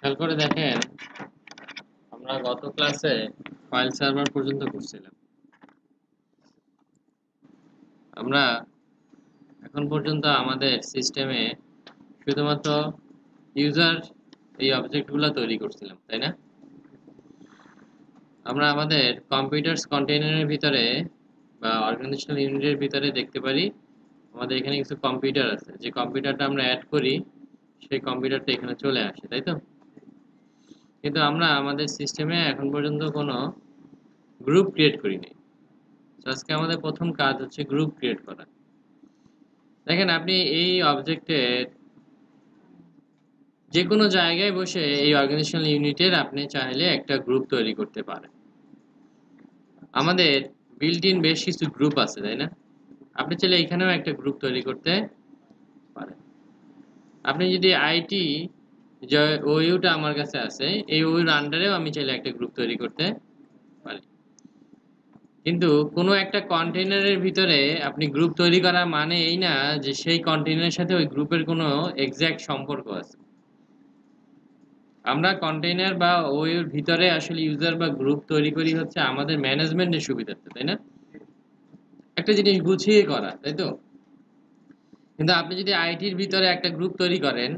খেয়াল করে দেখেন, আমরা গত ক্লাসে ফাইল সার্ভার পর্যন্ত করছিলাম। আমরা এখন পর্যন্ত আমাদের সিস্টেমে শুধুমাত্র ইউজার এই অবজেক্টগুলো তৈরি করছিলাম, তাই না? আমরা আমাদের কম্পিউটারস কন্টেইনারের ভিতরে বা অর্গানাইজেশনাল ইউনিটের ভিতরে দেখতে পারি আমাদের এখানে কিছু কম্পিউটার আছে। যে কম্পিউটারটা আমরা অ্যাড করি সেই কম্পিউটারটা এখানে চলে আসে, তাই তো? কিন্তু আমরা আমাদের সিস্টেমে এখন পর্যন্ত কোনো গ্রুপ ক্রিয়েট করিনি। আজকে আমাদের প্রথম কাজ হচ্ছে গ্রুপ ক্রিয়েট করা। দেখেন, আপনি এই অবজেক্টের যে কোনো জায়গায় বসে এই অর্গানাইজেশনাল ইউনিটের আপনি চাইলে একটা গ্রুপ তৈরি করতে পারেন। আমাদের বিল্ট ইন বেশ কিছু গ্রুপ আছে, তাই না? আপনি চাইলে এখানেও একটা গ্রুপ তৈরি করতে পারেন। আপনি যদি আইটি যে ওইউটা আমার কাছে আছে, এই ওইউর আন্ডারেও আমি চাইলে একটা গ্রুপ তৈরি করতে পারি। কিন্তু কোনো একটা কন্টেইনারের ভিতরে আপনি গ্রুপ তৈরি করা মানে এই না যে সেই কন্টেইনারের সাথে ওই গ্রুপের কোনো এক্সাক্ট সম্পর্ক আছে। আমরা কন্টেইনার বা ওই ভিতরে আসলে ইউজার বা গ্রুপ তৈরি করি হচ্ছে আমাদের ম্যানেজমেন্টের সুবিধার্থে, তাই না? একটা জিনিস গুছিয়ে করা, তাই তো? কিন্তু আপনি যদি আইটির ভিতরে একটা গ্রুপ তৈরি করেন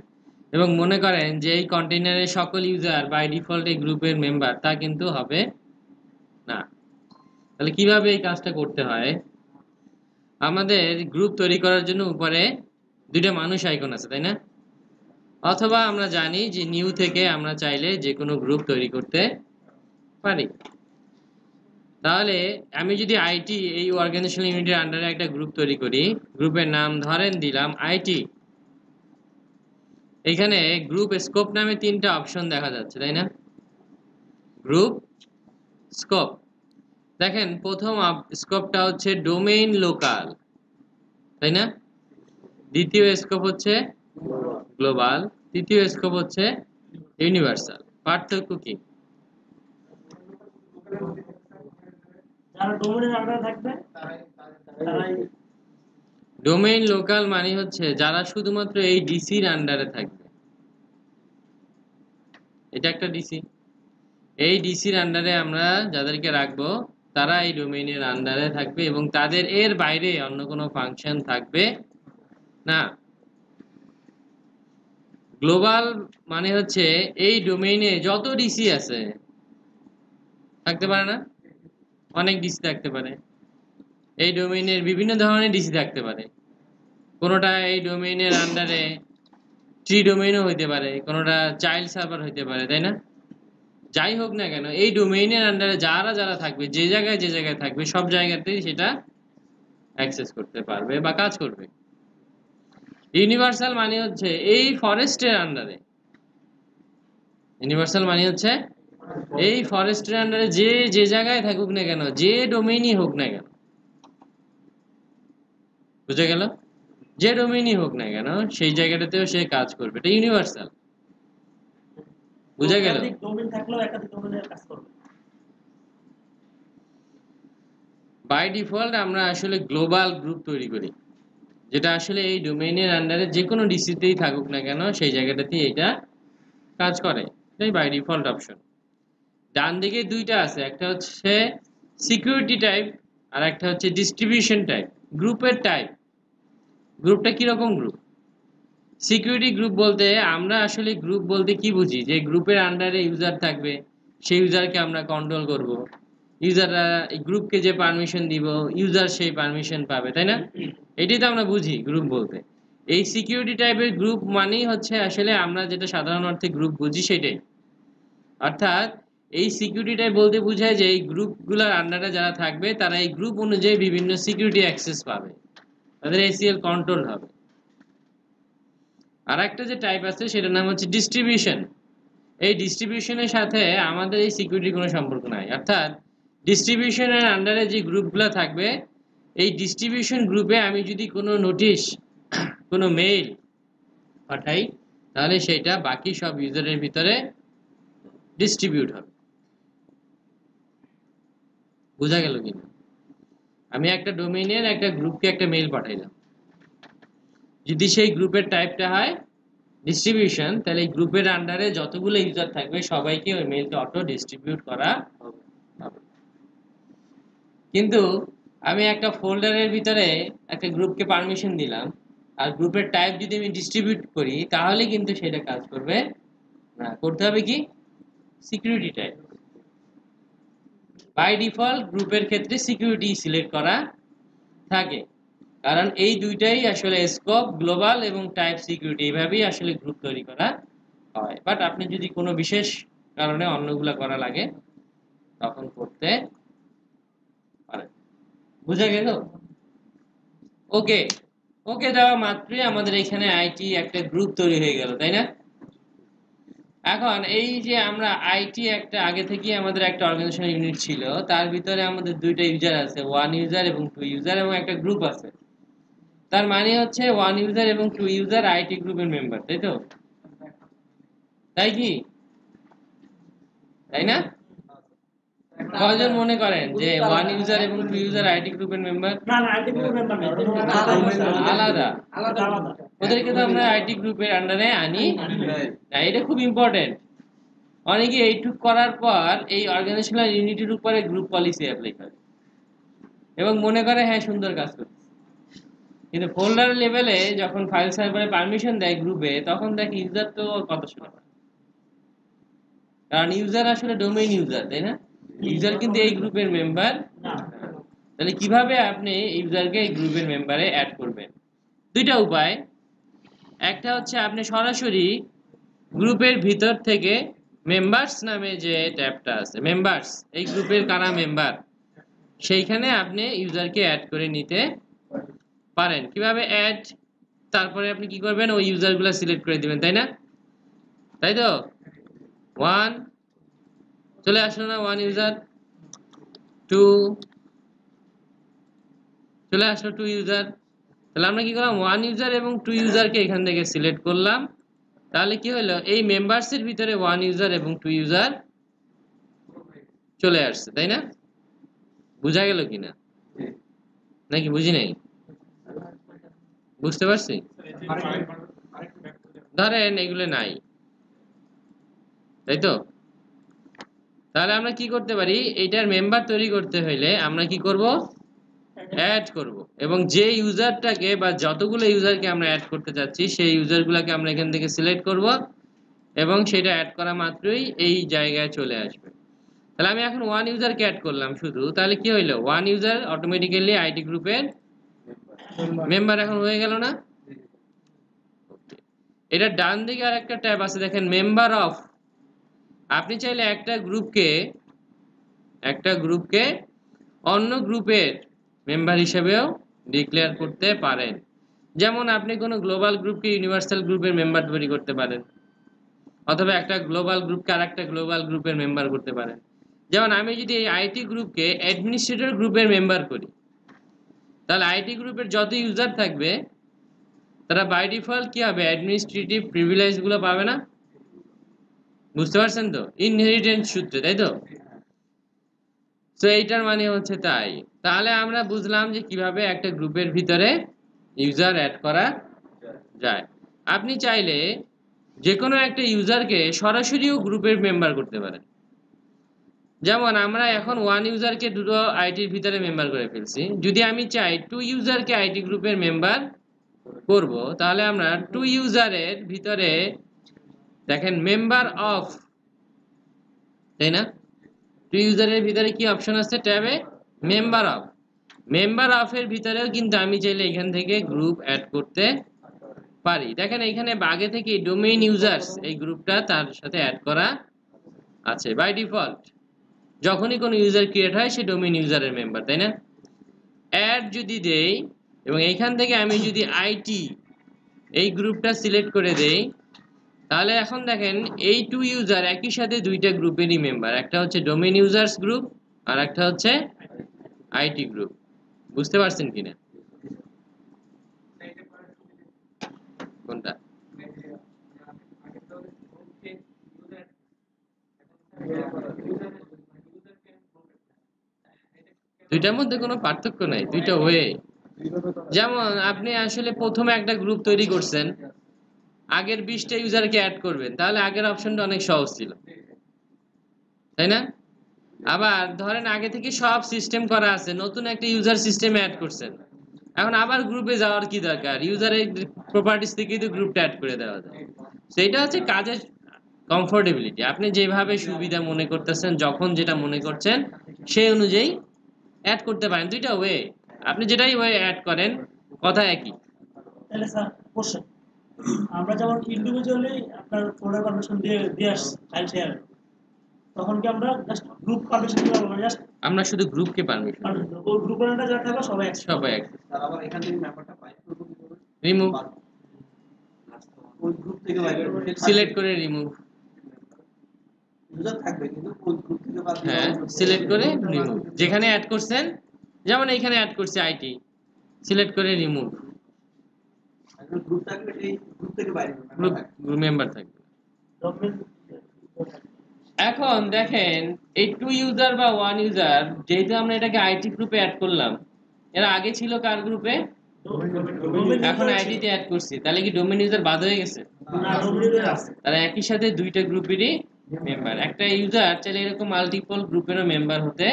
এবং মনে করেন যে এই কন্টেইনারের সকল ইউজার বাই ডিফল্ট এই গ্রুপের মেম্বার, তা কিন্তু হবে না। তাহলে কিভাবে এই কাজটা করতে হয়? আমাদের গ্রুপ তৈরি করার জন্য উপরে দুইটা মানুষ আইকন আছে, তাই না? অথবা আমরা জানি যে নিউ থেকে আমরা চাইলে যে কোনো গ্রুপ তৈরি করতে পারি। তাহলে আমি যদি আইটি এই অর্গানাইজেশনাল ইউনিটের আন্ডারে একটা গ্রুপ তৈরি করি, গ্রুপের নাম ধরেন দিলাম আইটি। এখানে গ্রুপ স্কোপ নামে তিনটা অপশন দেখা যাচ্ছে, তাই না? Group scope. দেখেন, প্রথম স্কোপটা হচ্ছে ডোমেইন লোকাল, তাই না? দ্বিতীয় স্কোপ হচ্ছে গ্লোবাল, তৃতীয় স্কোপ হচ্ছে ইউনিভার্সাল। পার্থক্য কি? ডোমেইন লোকাল মানে হচ্ছে যারা শুধুমাত্র এই ডিসির আন্ডারে থাকবে। এটা একটা ডিসি, এই ডিসির আন্ডারে আমরা যাদেরকে রাখবো তারা এই ডোমেইনের আন্ডারে থাকবে এবং তাদের এর বাইরে অন্য কোনো ফাংশন থাকবে না। গ্লোবাল মানে হচ্ছে এই ডোমেইনে যত ডিসি আছে থাকতে পারে না, অনেক ডিসি থাকতে পারে। এই ডোমেইনের বিভিন্ন ধরনের ডিসি থাকতে পারে। কোনোটা এই ডোমেইনের আন্ডারে ট্রি ডোমেইনও হইতে পারে, কোনোটা চাইল্ড সার্ভার হইতে পারে, তাই না? যাই হোক না কেন, এই ডোমেইনের আন্ডারে যারা যারা থাকবে, যে জায়গায় থাকবে, সব জায়গাতেই সেটা অ্যাক্সেস করতে পারবে বা কাজ করবে। ইউনিভার্সাল মানে হচ্ছে এই ফরেস্টের আন্ডারে, ইউনিভার্সাল মানে হচ্ছে এই ফরেস্টের আন্ডারে যে যে জায়গায় থাকুক না কেন, যে ডোমেইনই হোক না কেন, বুঝে গেল? যে ডোমেইনই হোক না কেন সেই জায়গাটাতেও সে কাজ করবে, এটা ইউনিভার্সাল। বুঝে গেল? বাই ডিফল্ট আমরা আসলে গ্লোবাল গ্রুপ তৈরি করি, যেটা আসলে এই ডোমেইনের আন্ডারে যে কোনো ডিসিতেই থাকুক না কেন সেই জায়গাটাতেই এটা কাজ করে। এটাই বাই ডিফল্ট অপশন। ডান দিকে দুইটা আছে, একটা হচ্ছে সিকিউরিটি টাইপ আর একটা হচ্ছে ডিস্ট্রিবিউশন টাইপ। গ্রুপের টাইপ, গ্রুপটা কিরকম গ্রুপ? সিকিউরিটি গ্রুপ বলতে আমরা আসলে গ্রুপ বলতে কি বুঝি, যে গ্রুপের আন্ডারে ইউজার থাকবে, সেই ইউজারকে আমরা কন্ট্রোল করব, ইউজাররা এই গ্রুপকে যে পারমিশন দিব ইউজার সেই পারমিশন পাবে, তাই না? এটাই তো আমরা বুঝি গ্রুপ বলতে। এই সিকিউরিটি টাইপের গ্রুপ মানেই হচ্ছে আসলে আমরা যেটা সাধারণ অর্থে গ্রুপ বুঝি সেটাই। অর্থাৎ এই সিকিউরিটি বলতে বোঝায় যে এই গ্রুপগুলোর আন্ডারে যারা থাকবে তারা এই গ্রুপ অনুযায়ী বিভিন্ন সিকিউরিটি অ্যাক্সেস পাবে, তাদের এসিএল কন্ট্রোল হবে। আর একটা যে টাইপ আছে সেটার নাম হচ্ছে ডিস্ট্রিবিউশন। এই ডিস্ট্রিবিউশনের সাথে আমাদের এই সিকিউরিটির কোনো সম্পর্ক নাই। অর্থাৎ ডিস্ট্রিবিউশনের আন্ডারে যে গ্রুপগুলো থাকবে, এই ডিস্ট্রিবিউশন গ্রুপে আমি যদি কোনো নোটিশ, কোনো মেইল পাঠাই, তাহলে সেটা বাকি সব ইউজারের ভিতরে ডিস্ট্রিবিউট হবে। বোঝা গেল কিনা? আমি একটা ডোমেইনের একটা গ্রুপকে একটা মেইল পাঠাইলাম, যদি সেই গ্রুপের টাইপটা হয় ডিস্ট্রিবিউশন, তাহলে এই গ্রুপের আন্ডারে যতগুলো ইউজার থাকবে সবাইকে ওই মেইলটা অটো ডিস্ট্রিবিউট করা হবে। কিন্তু আমি একটা ফোল্ডারের ভিতরে একটা গ্রুপকে পারমিশন দিলাম, আর গ্রুপের টাইপ যদি আমি ডিস্ট্রিবিউট করি তাহলে কিন্তু সেটা কাজ করবে না। করতে হবে কি সিকিউরিটি টাইপ। বাই ডিফল্ট গ্রুপের ক্ষেত্রে সিকিউরিটি সিলেক্ট করা থাকে, কারণ এই দুইটাই আসলে স্কোপ গ্লোবাল এবং টাইপ সিকিউরিটি, এইভাবেই আসলে গ্রুপ তৈরি করা হয়। বাট আপনি যদি কোনো বিশেষ কারণে অন্যগুলা করা লাগে তখন করতে পারেন। বুঝা গেল? ওকে, ওকে দেওয়া মাত্রই আমাদের এখানে আইটি একটা গ্রুপ তৈরি হয়ে গেল, তাই না? এখন এই যে আমরা আইটি একটা আগে থেকেই আমাদের একটা অর্গানাইজেশন ইউনিট ছিল, তার ভিতরে আমাদের দুইটা ইউজার আছে, ওয়ান ইউজার এবং টু ইউজার, এবং একটা গ্রুপ আছে। তার মানে হচ্ছে ওয়ান ইউজার এবং টু ইউজার আইটি গ্রুপের মেম্বার, তাই তো? তাই কি? তাই না? কয়জন মনে করেন যে ওয়ান ইউজার এবং টু ইউজার আইটি গ্রুপের মেম্বার? না না আইটি গ্রুপের মেম্বার না, আলাদা। আলাদা আলাদা। ওদেরকে তো আমরা আইটি গ্রুপের আন্ডারে আনি না, এটা খুব ইম্পর্টেন্ট। অনেকে এইটুক করার পর এই অর্গানাইজেশনাল ইউনিটির উপরে গ্রুপ পলিসি অ্যাপ্লাই করে এবং মনে করে হ্যাঁ সুন্দর কাজ করছে, কিন্তু ফোল্ডার লেভেলে যখন ফাইল সার্ভারে পারমিশন দেয় গ্রুপে, তখন দেখে ইউজার তো ওর কথা শোনে না। কারণ ইউজার আসলে ডোমেইন ইউজার, তাই না? ইউজার কিন্তু এই গ্রুপের মেম্বার না। তাহলে কিভাবে আপনি ইউজারকে এই গ্রুপের মেম্বারে অ্যাড করবেন? দুইটা উপায়। একটা হচ্ছে আপনি সরাসরি গ্রুপের ভিতর থেকে মেম্বার্স নামে যে ট্যাবটা আছে, মেম্বার্স, এই গ্রুপের কারা মেম্বার, সেইখানে আপনি ইউজারকে অ্যাড করে নিতে পারেন। কিভাবে অ্যাড? তারপরে আপনি কি করবেন, ওই ইউজারগুলো সিলেক্ট করে দিবেন, তাই না? তাই তো? ওয়ান চলে আসলো না? ওয়ান ইউজার, টু চলে আসলো, টু ইউজার। তাহলে আমরা কি করলাম, ওয়ান ইউজার এবং টু ইউজারকে এখান থেকে সিলেক্ট করলাম। তাহলে কি হলো, এই মেম্বার্সের ভিতরে ওয়ান ইউজার এবং টু ইউজার চলে আসছে, তাই না? বুঝা গেল কিনা, নাকি বুঝি নাই? বুঝতে পারছি? ধরেন এগুলো নাই, তাই তো? তাহলে আমরা কি করতে পারি, এইটার মেম্বার তৈরি করতে হইলে আমরা কি করব, অ্যাড করব, এবং যে ইউজারটাকে বা যতগুলো ইউজারকে আমরা অ্যাড করতে চাচ্ছি সেই ইউজারগুলোকে আমরা এখান থেকে সিলেক্ট করব, এবং সেটা অ্যাড করা মাত্রই এই জায়গায় চলে আসবে। তাহলে আমি এখন ওয়ান ইউজারকে অ্যাড করলাম শুধু, তাহলে কি হইলো, ওয়ান ইউজার অটোমেটিক্যালি আইটি গ্রুপের মেম্বার এখন হয়ে গেল না? এটা ডান দিকে আর একটা ট্যাব আছে দেখেন, মেম্বার অফ। আপনি চাইলে একটা গ্রুপকে অন্য গ্রুপের মেম্বার হিসেবেও ডিক্লেয়ার করতে পারেন। যেমন আপনি কোনো গ্লোবাল গ্রুপকে ইউনিভার্সাল গ্রুপের মেম্বার তৈরি করতে পারেন, অথবা একটা গ্লোবাল গ্রুপকে আরেকটা গ্লোবাল গ্রুপের মেম্বার করতে পারেন। যেমন আমি যদি এই আইটি গ্রুপকে অ্যাডমিনিস্ট্রেটর গ্রুপের মেম্বার করি, তাহলে আইটি গ্রুপের যত ইউজার থাকবে তারা বাই ডিফল্ট কি হবে, অ্যাডমিনিস্ট্রেটিভ প্রিভিলেজ গুলো পাবে না? বুঝতে পারছেন তো? ইনহেরিটেন্স সূত্রে, তাই তো? তো এইটার মানে হচ্ছে তাই। তাহলে আমরা বুঝলাম যে কিভাবে একটা গ্রুপের ভিতরে ইউজার অ্যাড করা যায়। আপনি চাইলে যে কোনো একটা ইউজারকে সরাসরিও গ্রুপের মেম্বার করতে পারেন। যেমন আমরা এখন ওয়ান ইউজারকে দুটো আইটির ভিতরে মেম্বার করে ফেলছি, যদি আমি চাই টু ইউজারকে আইটি গ্রুপের মেম্বার করব, তাহলে আমরা টু ইউজারের ভিতরে দেখেন মেম্বার অফ, তাই না? টু ইউজারের ভিতরে কি অপশন আছে ট্যাবে, মেম্বার অফ। মেম্বার অফ এর ভিতরেও কিন্তু আমি চাইলে এখান থেকে গ্রুপ অ্যাড করতে পারি। দেখেন এখানে আগে থেকে ডোমেইন ইউজার্স এই গ্রুপটা তার সাথে অ্যাড করা আছে বাই ডিফল্ট। যখনই কোনো ইউজার ক্রিয়েট হয় সে ডোমেইন ইউজারের মেম্বার, তাই না? অ্যাড যদি দেই এবং এইখান থেকে আমি যদি আইটি এই গ্রুপটা সিলেক্ট করে দেই, তাহলে এখন দেখেন এই টু ইউজার একই সাথে দুইটা গ্রুপেরই মেম্বার, একটা হচ্ছে ডোমেইন ইউজার্স গ্রুপ আর একটা হচ্ছে আইটি গ্রুপ। বুঝতে পারছেন কিনা কোনটা? দুইটার মধ্যে কোনো পার্থক্য নাই, দুইটা ওয়ে। যেমন আপনি আসলে প্রথমে একটা গ্রুপ তৈরি করছেন, আগের 20টা ইউজারকে অ্যাড করবেন, তাহলে আগের অপশনটা অনেক সহজ ছিল, তাই না? আবার ধরেন আগে থেকে সব সিস্টেম করা আছে, নতুন একটা ইউজার সিস্টেমে অ্যাড করছেন, এখন আবার গ্রুপে যাওয়ার কি দরকার? ইউজারের প্রপার্টিস থেকেই তো গ্রুপটা অ্যাড করে দেওয়া যায়। সেটা হচ্ছে কাজের কমফোর্টেবিলিটি, আপনি যেভাবে সুবিধা মনে করতেছেন, যখন যেটা মনে করছেন সেই অনুযায়ী অ্যাড করতে পারেন। দুইটা ওয়ে, আপনি যেটাই ওয়ে অ্যাড করেন কথা একই। তাহলে স্যার কোশ্চেন, আমরা যেমন ইন্ডিভিজুয়ালি আপনার ফোল্ডার পারমিশন দিয়ে দিয়ে আসছি ফাইল শেয়ার, তখন কি আমরা জাস্ট গ্রুপ পারমিশন দিব না, জাস্ট আমরা শুধু গ্রুপকে পারমিশন, ওই গ্রুপের একটা যারা থাকবে সবাই একসাথে। সবাই এক তার আবার এখান থেকে মেম্বারটা পাই রিমুভ, ওই গ্রুপ থেকে বাইরে সিলেক্ট করে রিমুভ, ইউজার থাকবে কিন্তু ওই গ্রুপ থেকে বাদ দিয়ে হ্যাঁ সিলেক্ট করে রিমুভ, যেখানে অ্যাড করছেন, যেমন এইখানে অ্যাড করছে আইটি, সিলেক্ট করে রিমুভ, একজন গ্রুপ থাকবে সেই গ্রুপ থেকে বাইরে গ্রুপ মেম্বার থাকবে। এখন দেখেন এই টু ইউজার বা ওয়ান ইউজার, যেহেতু আমরা এটাকে আইটি গ্রুপে অ্যাড করলাম, এরা আগে ছিল কার গ্রুপে? এখন আইডি তে অ্যাড করছি, তাহলে কি ডোমেইন ইউজার বাদ হয়ে গেছে? তারা একই সাথে দুইটা গ্রুপেরই মেম্বার। একটা ইউজার চাইলে এরকম মাল্টিপল গ্রুপেরও মেম্বার হতে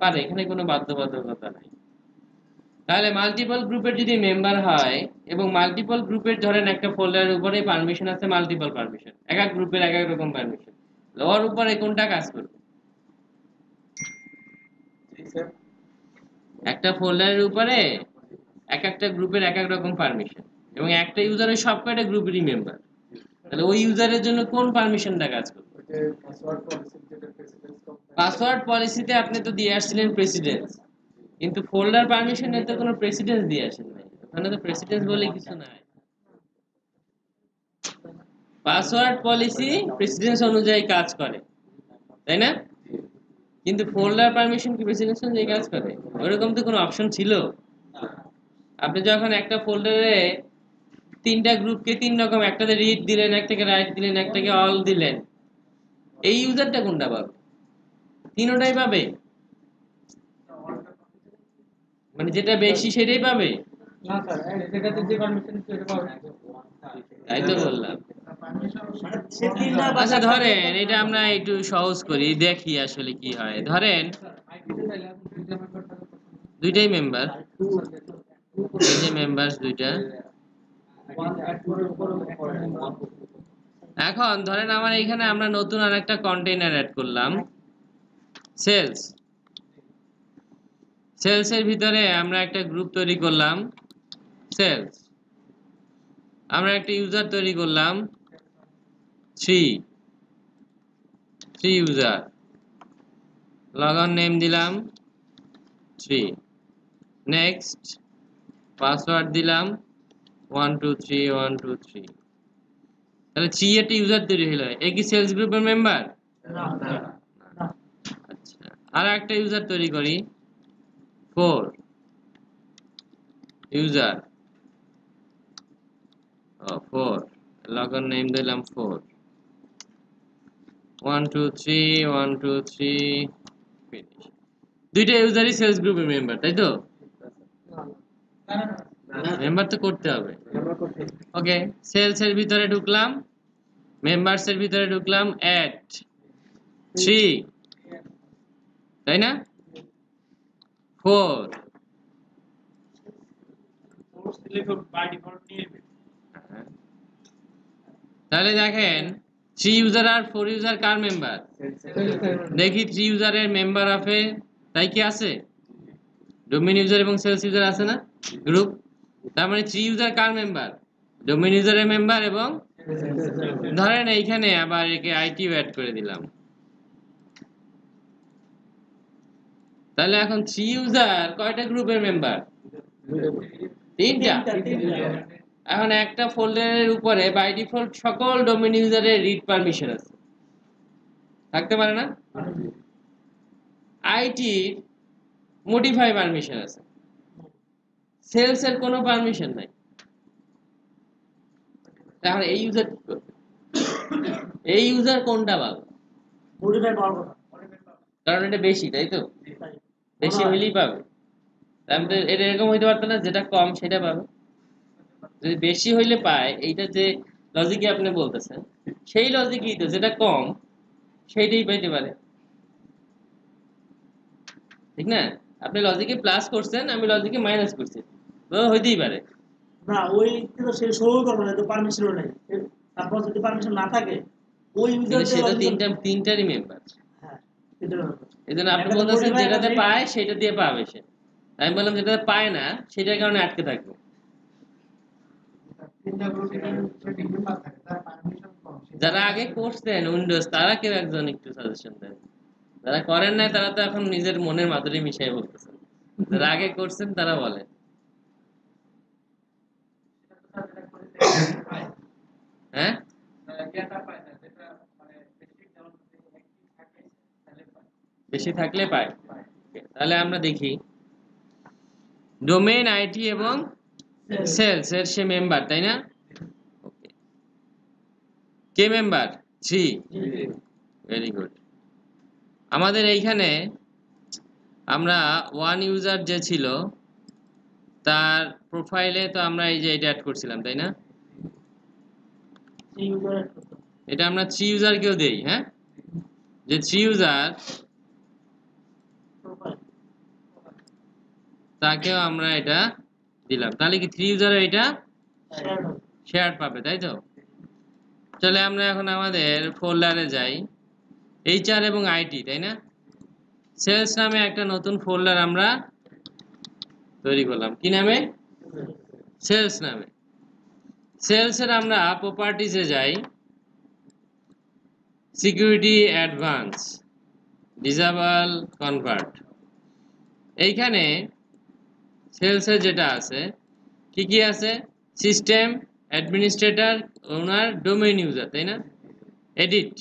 পারে, এখানে কোনো বাধ্যবাধকতা নাই। তাহলে মাল্টিপল গ্রুপের যদি মেম্বার হয় এবং মাল্টিপল গ্রুপের ধরেন একটা ফোল্ডারের উপরে পারমিশন আছে, মাল্টিপল পারমিশন, এক এক গ্রুপের এক এক রকম পারমিশন, ওর উপরে কোনটা কাজ করবে? একটা ফোল্ডারের উপরে এক একটা গ্রুপের এক এক রকম পারমিশন এবং একটা ইউজারের সব কয়টা গ্রুপেরই মেম্বার, তাহলে ওই ইউজারের জন্য কোন পারমিশনটা কাজ করবে? পাসওয়ার্ড পলিসিতে আপনি তো দিয়ে আসছিলেন প্রেসিডেন্স, কিন্তু ফোল্ডার পারমিশনে তো কোনো প্রেসিডেন্স দিয়ে আসেন নাই, ওখানে তো প্রেসিডেন্স বলে কিছু নাই। পাসওয়ার্ড পলিসি প্রেসিডেন্স অনুযায়ী কাজ করে, তাই না? কিন্তু ফোল্ডার পারমিশন কি প্রেসিডেন্স অনুযায়ী কাজ করে? ওরকম তো কোনো অপশন ছিল? আপনি যখন একটা ফোল্ডারে তিনটা গ্রুপকে তিন রকম, একটাতে রিড দিলেন, একটাকে রাইট দিলেন, একটাকে অল দিলেন, এই ইউজারটা কোনটা পাবে? তিনটাই পাবে, মানে যেটা বেশি সেটাই পাবে? না স্যার, যেটাতে যে পারমিশন সেটা পাবে। তাই তো বললাম। মানে সে তিনটা বা আচ্ছা ধরেন এটা আমরা একটু সহজ করি, দেখি আসলে কি হয়। ধরেন আইডিতে চাইলে আপনি দুইটা মেম্বার থাকবে। দুইটাই মেম্বার, এই যে মেম্বারস দুইটা। ওয়ান অ্যাড করার উপরে এখন ধরেন আমার এখানে আমরা নতুন আরেকটা কন্টেইনার অ্যাড করলাম, সেলস। সেলসের ভিতরে আমরা একটা গ্রুপ তৈরি করলাম সেলস, আমরা একটা ইউজার তৈরি করলাম 3 ইউজার, লগইন নেম দিলাম 3, নেক্সট পাসওয়ার্ড দিলাম 123 তাহলে 3 একটা ইউজার তৈরি হলো, এ কি সেলস গ্রুপের মেম্বার? না না না আচ্ছা, আর একটা ইউজার তৈরি করি 4 ইউজার, 4, লগইন নেম দিলাম 4, 123 ফিনিশ। দুইটা ইউজারই সেলস গ্রুপের মেম্বার, তাই তো? মেম্বার তো করতে হবে। ওকে, সেলস এর ভিতরে ঢুকলাম, মেম্বারস এর ভিতরে ঢুকলাম, অ্যাড 3, তাই না? 4, ফোর্স দিলে তো বাই ডিফল্ট নিয়ে নেবে। তাহলে দেখেন 3 ইউজার আর 4 ইউজার কার মেম্বার? দেখি 3 ইউজারের মেম্বার আছে, তাই কি আছে? ডোমেইন ইউজার এবং সেলস ইউজার আছে না গ্রুপ, তার মানে 3 ইউজার কার মেম্বার? ডোমেইন ইউজারের মেম্বার। এবং ধরেন এইখানে আবার একে আইটি অ্যাড করে দিলাম, তাহলে এখন 3 ইউজার কয়টা গ্রুপের মেম্বার? তিনটা। এখন একটা ফোল্ডারের উপরে বাই ডিফল্ট সকল ডোমেইন ইউজারের রিড পারমিশন আছে, থাকতে পারে না? আইটির মডিফাই পারমিশন আছে, সেলস এর কোনো পারমিশন নাই। তাহলে এই ইউজার কি করবে? এই ইউজার কোনটা পাবে? মডিফাই করার কথা, কারণ এটা বেশি, তাই তো? তাই বেশি হইলেই পাবে। তাহলে এটা এরকম হইতে পারতো না যেটা কম সেটা পাবে? যদি বেশি হইলে পায়, এইটা যে লজিকে আপনি বলতেছেন, সেই লজিকই তো যেটা কম সেইটাই পাইতে পারে, ঠিক না? আপনি লজিকে প্লাস করছেন, আমি লজিকে মাইনাস করছি, তো হইতেই পারে। না ওই কিন্তু সে শো করবে না, তো পারমিশন নেই। তারপর যদি পারমিশন না থাকে ওই ইউজার কিন্তু সে তো তিনটারই মেম্বার, হ্যাঁ এটা ব্যাপার। এই জন্য আপনি একটা তো বলতেছেন modify, যেটাতে একটা read। পায় সেটা দিয়ে পাবে সে। আমি বললাম যেটাতে পায় না সেটার কারণে আটকে থাকবো। তিনটা গ্রুপে সেটিং মেম্বার থাকে, তার পারমিশন কম। যারা আগে করছেন উইন্ডোজ তারা কেউ একজন একটু সাজেশন দেন, যারা করেন নাই তারা তো এখন নিজের মনের মাধুরী মিশাই বলতেছেন, যারা আগে করছেন তারা বলে। হ্যাঁ বেশি থাকলে পায়। Okay, তাহলে আমরা দেখি ডোমেইন আইটি এবং সেলস এর সে মেম্বার, তাই না? ওকে, কে মেম্বার? 3। Very good. আমাদের এইখানে আমরা ওয়ান ইউজার যে ছিল তার প্রোফাইলে তো আমরা এই যে এটা অ্যাড করছিলাম, তাই না? সেই ইউজার অ্যাড করতে হবে। এটা আমরা 3 ইউজারকেও দেই, হ্যাঁ, যে 3 ইউজার প্রোফাইল তাকেও আমরা এটা দিলাম, তাহলে কি 3 ইউজার এটা শেয়ার হবে। শেয়ার পাবে, তাই তো? চলে আমরা এখন আমাদের ফোল্ডারে যাই, এইচআর এবং আইটি, তাই না? সেলস নামে একটা নতুন ফোল্ডার আমরা তৈরি করলাম, কি নামে? সেলস নামে। সেলসের আমরা প্রপার্টিজে যাই, সিকিউরিটি অ্যাডভান্স, ডিসেবল কনভার্ট। এইখানে সেলসের যেটা আছে কি কি আছে? সিস্টেম অ্যাডমিনিস্ট্রেটর, ওনার, ডোমেইন ইউজার, তাই না? এডিট,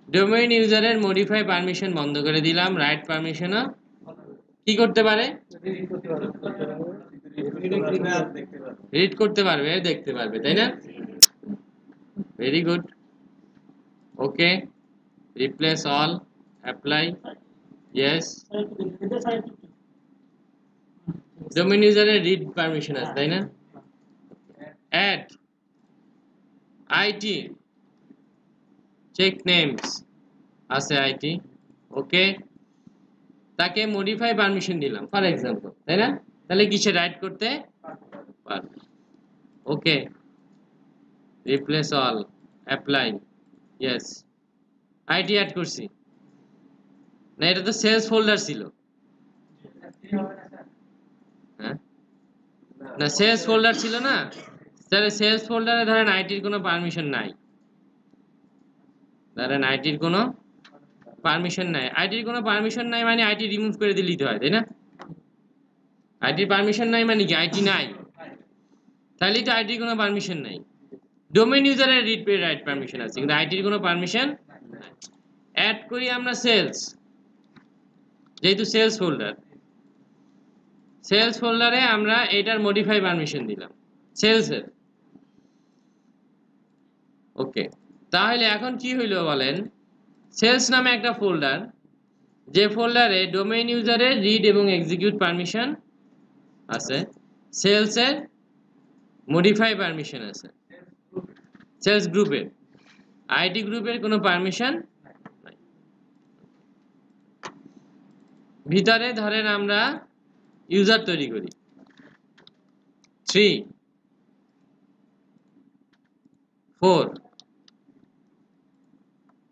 ডোমেইন ইউজারের মডিফাই পারমিশন বন্ধ করে দিলাম, রাইট পারমিশনও কি করতে পারে? রিড করতে পারবে, দেখতে পারবে, তাই না? Very good. Okay, replace all, apply, yes. Sir একটু দেখে দিতে, স্যার একটু ডোমেইন ইউজারের রিড পারমিশন আছে, তাই না? অ্যাড আইটি, চেক নেমস আছে আইটি, ওকে। তাকে মডিফাই পারমিশন দিলাম ফর এক্সাম্পল, তাই না? তাহলে কি সে রাইট করতে পারবে? Okay, replace all, apply, yes. IT add করছি না, এটা তো সেলস ফোল্ডার ছিল, হ্যাঁ না, সেলস ফোল্ডার ছিল না, তাহলে সেলস ফোল্ডারে ধরেন আইটির কোনো পারমিশন নাই, ধরেন আইটির কোনো পারমিশন নাই, আইটির কোনো পারমিশন নাই মানে আইটি রিমুভ করে দিলেই তো হয়, তাই না? আইটির পারমিশন নাই মানে কি আইটি নাই? তাহলেই তো আইটির কোনো পারমিশন নাই। ডোমেইন ইউজারের রিড রাইট পারমিশন আছে কিন্তু আইটির কোনো পারমিশন নাই। অ্যাড করি আমরা সেলস, যেহেতু সেলস ফোল্ডার, সেলস ফোল্ডারে আমরা এটার মডিফাই পারমিশন দিলাম সেলসের, ওকে। তাহলে এখন কি হইলো বলেন? সেলস নামে একটা ফোল্ডার, যে ফোল্ডারে ডোমেইন ইউজারের রিড এবং এক্সিকিউট পারমিশন আছে, সেলসের মডিফাই পারমিশন আছে, সেলস গ্রুপের, আইটি গ্রুপের কোনো পারমিশন নাই। ভিতরে ধরেন আমরা ইউজার তৈরি করি 3 4,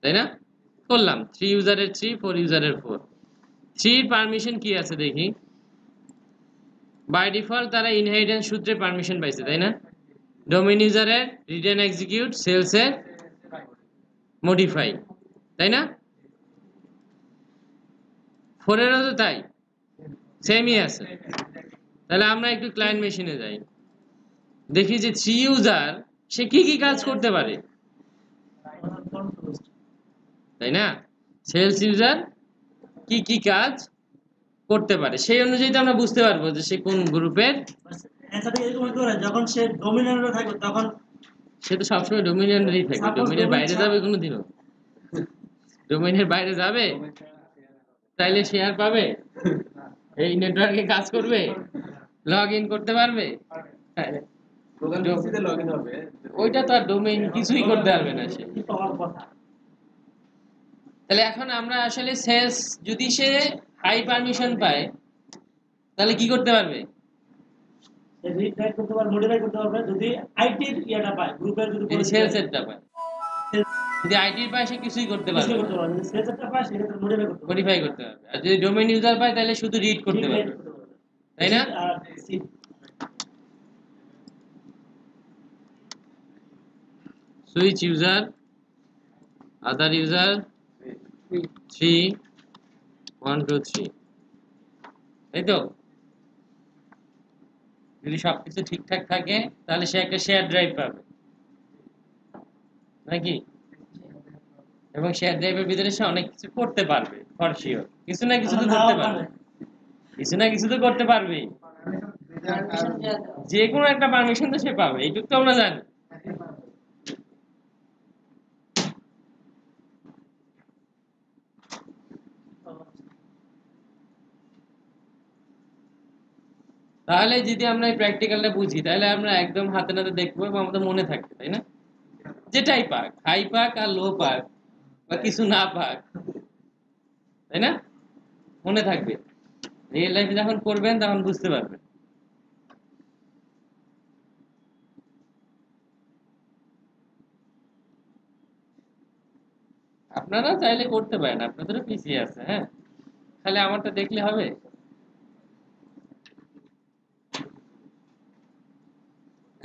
তাই না? করলাম 3 ইউজারের 3, 4 ইউজারের 4। 3 পারমিশন কি আছে দেখি। বাই ডিফল্ট তারা ইনহেরিটেন্স সূত্রে পারমিশন পাইছে, তাই না? ডোমেইন ইউজারের রিড এন্ড এক্সিকিউট, সেলসের মডিফাই, তাই না? 4 এরও তো তাই, সেমই আছে। তাহলে আমরা একটু ক্লায়েন্ট মেশিনে যাই, দেখি যে 3 ইউজার সে কি কি কাজ করতে পারে, তাই না? সেলস ইউজার কি কি কাজ করতে পারে সেই অনুযায়ী তো আমরা বুঝতে পারবো যে সে কোন গ্রুপের। অ্যান্সারটা এরকম করে যখন সে ডোমিনেন্টে থাকবে তখন সে তো সবসময় ডোমিনেন্টই থাকে, Suppose ডোমিনের domain বাইরে যাবে কোনোদিনও? ডোমিনের বাইরে যাবে তাইলে শেয়ার পাবে, এই নেটওয়ার্কে কাজ করবে, লগ ইন করতে পারবে? লোকাল পিসিতে লগইন হবে। ওইটা তো আর ডোমেইন কিছুই করতে পারবে না সে। কিন্তু হওয়ার কথা। তাহলে এখন আমরা আসলে সেলস যদি সে হাই পারমিশন পায় তাহলে কি করতে পারবে? সে রিড করতে পারবে, মডিফাই করতে পারবে যদি আইটির ইয়াটা পায়, গ্রুপের যদি যদি সেলস এরটা পায়, যদি আইটির পায় সে কিছুই করতে পারবে কিছুই না, করতে পারবে, যদি সেলসটা পায় সেক্ষেত্রে মডিফাই করতে পারবে, মডিফাই করতে পারবে। আর যদি ডোমেইন ইউজার পায় তাহলে শুধু রিড করতে পারবে, তাই না? আর সি সুইচ ইউজার, আদার ইউজার 3 1 2 3, তাই তো? যদি সবকিছু ঠিকঠাক থাকে তাহলে সে একটা শেয়ার ড্রাইভ পাবে নাকি? এবং শেয়ার ড্রাইভের ভিতরে সে অনেক কিছু করতে পারবে ফর শিওর, কিছু না কিছু তো করতে পারবে, কিছু না কিছু তো করতে পারবেই, যে কোনো একটা পারমিশন তো সে পাবে, এইটুকু তো আমরা জানি। তাহলে যদি আমরা এই প্র্যাকটিক্যালটা বুঝি তাহলে আমরা একদম হাতে নাতে দেখবো এবং আমাদের মনে থাকবে, তাই না? যেটাই পাক, হাই পাক আর লো পাক বা কিছু না পাক, তাই না? মনে থাকবে, রিয়েল লাইফে যখন করবেন তখন বুঝতে পারবেন। আপনারা চাইলে করতে পারেন, আপনাদেরও পিসি আছে, হ্যাঁ, খালি আমারটা দেখলে হবে।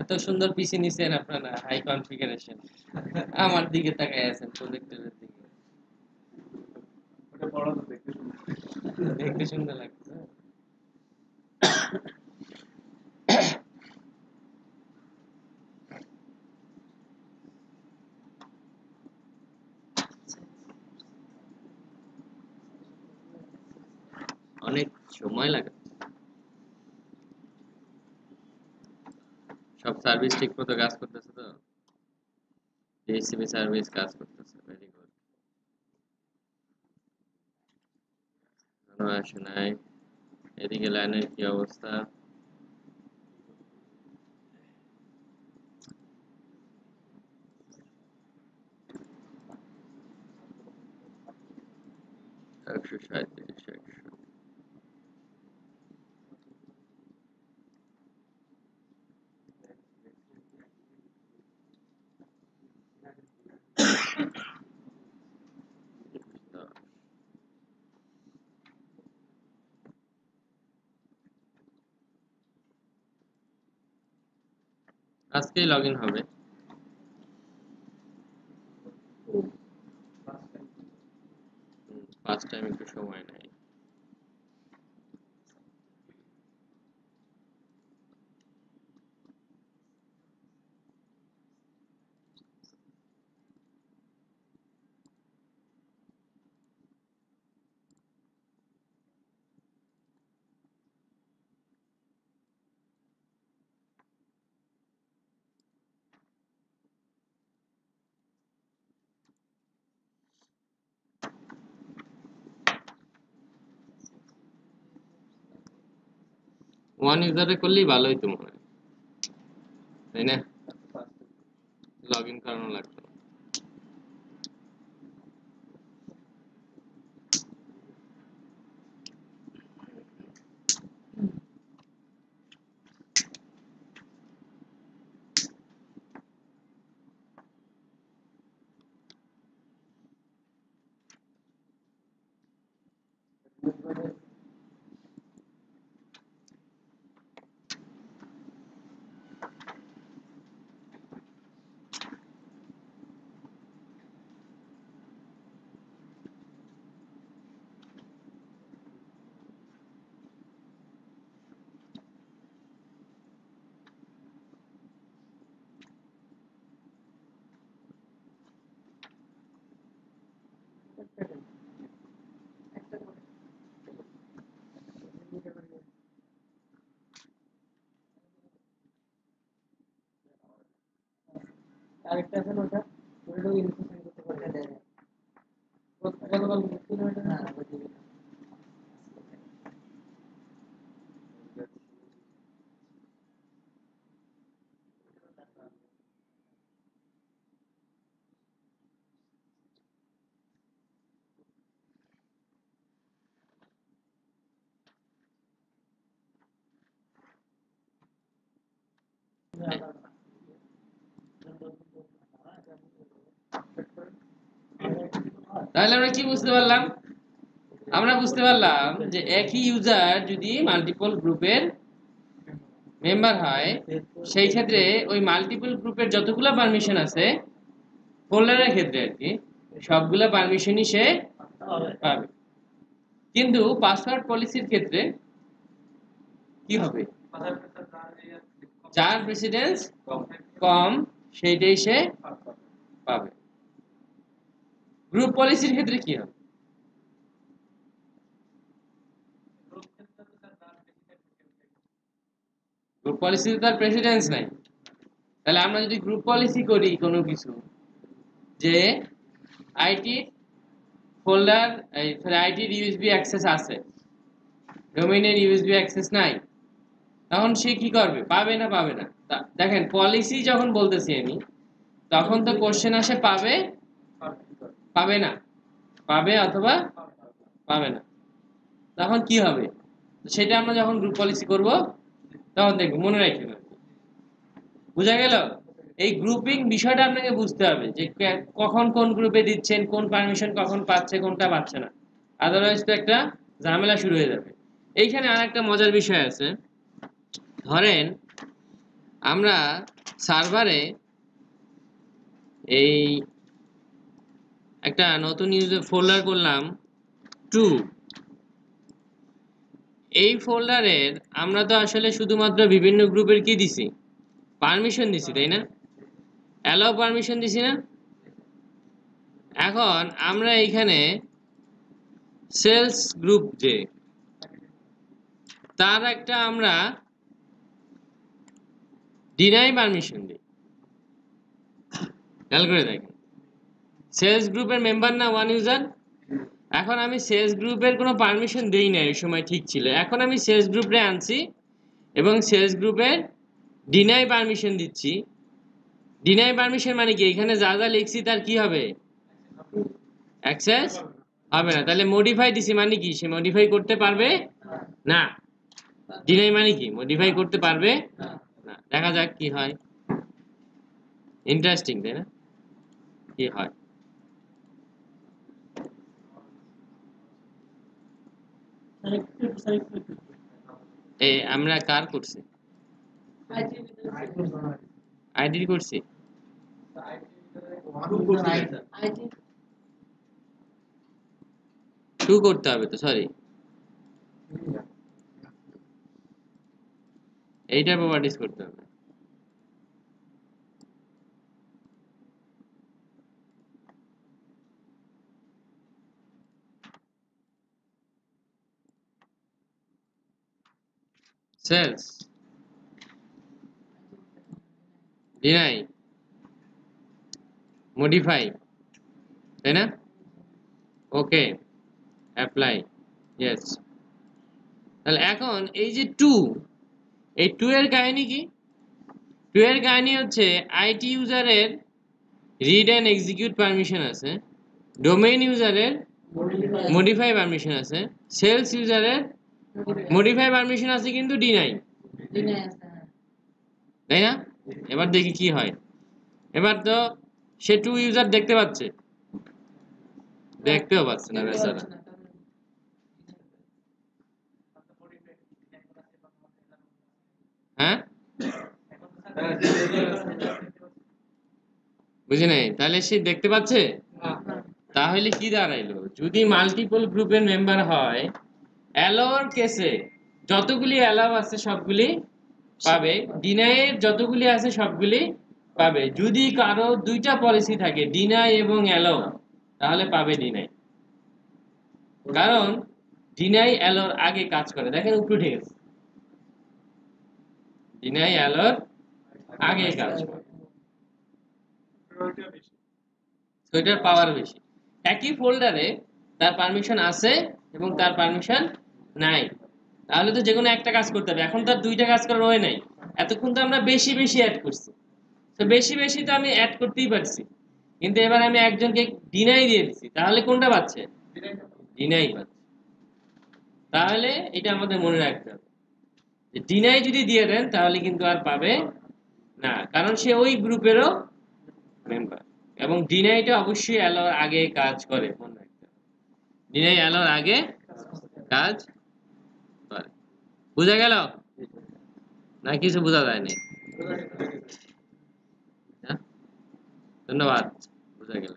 এত সুন্দর পিসি নিছেন আপনারা, হাই কনফিগারেশন, আমার দিকে তাকায় আছেন প্রজেক্টরের দিকে, ওটা বড় তো দেখতে সুন্দর। দেখতে সুন্দর লাগছে। অনেক সময় লাগে, সব সার্ভিস ঠিক মতো কাজ করতেছে তো, ডিএসসিপি সার্ভিস কাজ করতেছে, ভেরি গুড। কোনো আসে নাই। এদিকে লাইনের কি অবস্থা? একশো 37 100। আজকেই লগ ইন হবে। ফার্স্ট টাইম একটু সময় নেয়। ওয়ান ইউজারে করলেই ভালো হইতো মনে হয়, তাই না? লগ ইন করানো লাগতো না। আরেকটা আছে না, ওটা ওটাও ইনফরমেশন করতে পারবে দেয় না। গতকাল মুক্তি না ওটা, না ওটা দিবে না। তাহলে আমরা কি বুঝতে পারলাম? আমরা বুঝতে পারলাম যে একই ইউজার যদি মাল্টিপল গ্রুপের মেম্বার হয়, সেই ক্ষেত্রে ওই মাল্টিপল গ্রুপের যতগুলো পারমিশন আছে ফোল্ডারের ক্ষেত্রে আর কি, সবগুলো পারমিশনই সে পাবে। কিন্তু পাসওয়ার্ড পলিসির ক্ষেত্রে কি হবে? যার প্রেসিডেন্স কম সেইটাই সে পাবে। গ্রুপ পলিসির ক্ষেত্রে কি হবে? গ্রুপ পলিসিতে তার প্রেসিডেন্স নাই। তাহলে আমরা যদি গ্রুপ পলিসি করি কোনো কিছু, যে আইটি ফোল্ডার আইটির ইউএসবি অ্যাক্সেস আছে, ডোমেইনের ইউএসবি অ্যাক্সেস নাই, তখন সে কি করবে? পাবে না পাবে না? দেখেন পলিসি যখন বলতেছি আমি, তখন তো কোশ্চেন আসে পাবে পাবে না, পাবে অথবা পাবে না। তখন কি হবে সেটা আমরা যখন গ্রুপ পলিসি করব তখন দেখব। মনে রাখবেন, বুঝা গেল? এই গ্রুপিং বিষয়টা আপনাকে বুঝতে হবে যে কখন কোন গ্রুপে দিচ্ছেন, কোন পারমিশন কখন পাচ্ছে, কোনটা পাচ্ছে না। আদারওয়াইজ তো একটা ঝামেলা শুরু হয়ে যাবে। এইখানে আরেকটা মজার বিষয় আছে। ধরেন আমরা সার্ভারে এই একটা নতুন ইউজার ফোল্ডার করলাম 2। এই ফোল্ডারের আমরা তো আসলে শুধুমাত্র বিভিন্ন গ্রুপের কি দিছি? পারমিশন দিছি, তাই না? অ্যালাউ পারমিশন দিছি না? এখন আমরা এইখানে সেলস গ্রুপ যে তার একটা আমরা ডিনাই পারমিশন দিই। খেয়াল করে দেখেন, সেলস গ্রুপের মেম্বার না ওয়ান ইউজার। এখন আমি সেলস গ্রুপের কোনো পারমিশন দেই না, এই সময় ঠিক ছিল। এখন আমি সেলস গ্রুপে আনছি এবং সেলস গ্রুপের ডিনাই পারমিশন দিচ্ছি। ডিনাই পারমিশন মানে কি? এখানে যা যা লিখছি তার কি হবে? অ্যাক্সেস হবে না। তাহলে মডিফাই দিছি মানে কি? সে মডিফাই করতে পারবে না। ডিনাই মানে কি? মডিফাই করতে পারবে না। দেখা যাক কি হয়। ইন্টারেস্টিং, তাই না? কি হয়? আমরা কার করছি? আইডি করছি। টু করতে হবে তো, সরি, এইটার প্রপার্টিজ করতে হবে। সেলস ডিনাই মডিফাই, তাই না? ওকে, অ্যাপ্লাই, ইয়েস। তাহলে এখন এই যে টু, এই টু এর কাহিনী কি? টু এর কাহিনী হচ্ছে আইটি ইউজারের রিড অ্যান্ড এক্সিকিউট পারমিশন আছে, ডোমেইন ইউজারের মডিফাই পারমিশন আছে, সেলস ইউজারের মডিফাই পারমিশন আছে কিন্তু ডিনাই, তাই না? এবার দেখি কি হয়। এবার তো সে টু ইউজার দেখতে পাচ্ছে, দেখতেও পাচ্ছে না বেচারা। হ্যাঁ, বুঝি নাই। তাহলে সে দেখতে পাচ্ছে? তাহলে কি দাঁড়াইলো? যদি মাল্টিপল গ্রুপের মেম্বার হয়, অ্যালাওর কেসে যতগুলি অ্যালাও আছে সবগুলি পাবে, ডিনাইয়ের যতগুলি আছে সবগুলি পাবে। যদি কারো দুইটা পলিসি থাকে, ডিনাই এবং অ্যালাও, তাহলে পাবে ডিনাই। কারণ ডিনাই অ্যালাওর আগে কাজ করে। দেখেন উপরে উঠে গেছে, ডিনাই অ্যালাওর আগে কাজ করে, ওইটার পাওয়ার বেশি। একই ফোল্ডারে তার পারমিশন আছে এবং তার পারমিশন নাই, তাহলে তো যে কোনো একটা কাজ করতে হবে। এখন তার দুইটা কাজ করার ওয়ে নাই। এতক্ষণ তো আমরা বেশি বেশি অ্যাড করছি, তো বেশি বেশি তো আমি অ্যাড করতেই পারছি, কিন্তু এবার আমি একজনকে ডিনাই দিয়ে দিচ্ছি, তাহলে কোনটা পাচ্ছে? ডিনাই পাচ্ছে। তাহলে এটা আমাদের মনে রাখতে হবে যে ডিনাই যদি দিয়ে দেন তাহলে কিন্তু আর পাবে না, কারণ সে ওই গ্রুপেরও মেম্বার। এবং ডিনাইটা অবশ্যই অ্যালোর আগে কাজ করে, মনে রাখতে হবে ডিনাই অ্যালোর আগে কাজ করে। বুঝা গেল না? কিছু বোঝা যায়নি? হ্যাঁ, ধন্যবাদ, বুঝা গেল।